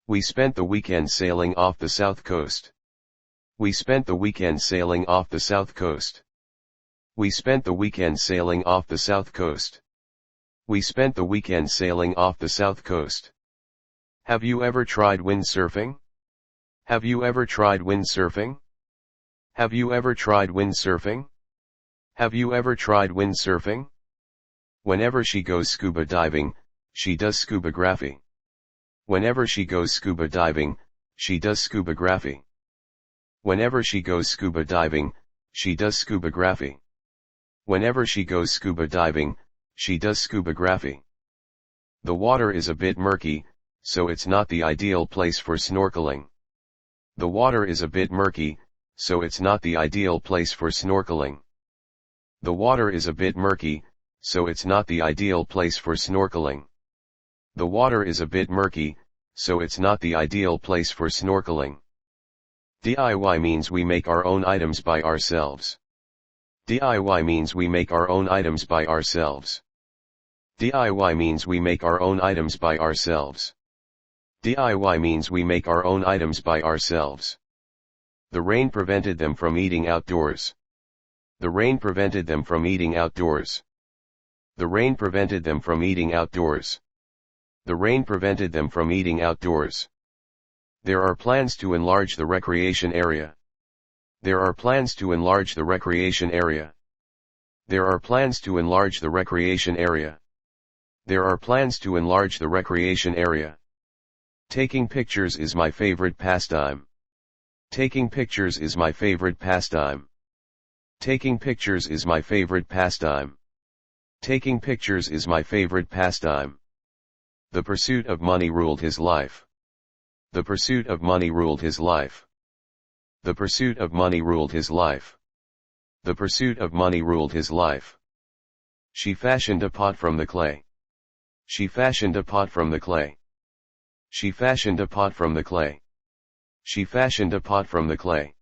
We spent the weekend sailing off the south coast. We spent the weekend sailing off the south coast. We spent the weekend sailing off the south coast. We spent the weekend sailing off the south coast. Have you ever tried windsurfing? Have you ever tried windsurfing? Have you ever tried windsurfing? Have you ever tried windsurfing? Whenever she goes scuba diving, she does scubography. Whenever she goes scuba diving, she does scubography. Whenever she goes scuba diving, she does scubography. Whenever she goes scuba diving, she does scubography. The water is a bit murky, so it's not the ideal place for snorkeling. The water is a bit murky, so it's not the ideal place for snorkeling. The water is a bit murky, so it's not the ideal place for snorkeling. The water is a bit murky, so it's not the ideal place for snorkeling. DIY means we make our own items by ourselves. DIY means we make our own items by ourselves. DIY means we make our own items by ourselves. DIY means we make our own items by ourselves. The rain prevented them from eating outdoors. The rain prevented them from eating outdoors. The rain prevented them from eating outdoors. The rain prevented them from eating outdoors. There are plans to enlarge the recreation area. There are plans to enlarge the recreation area. There are plans to enlarge the recreation area. There are plans to enlarge the recreation area. Taking pictures is my favorite pastime. Taking pictures is my favorite pastime. Taking pictures is my favorite pastime. Taking pictures is my favorite pastime. The pursuit of money ruled his life. The pursuit of money ruled his life. The pursuit of money ruled his life. The pursuit of money ruled his life. She fashioned a pot from the clay. She fashioned a pot from the clay. She fashioned a pot from the clay. She fashioned a pot from the clay.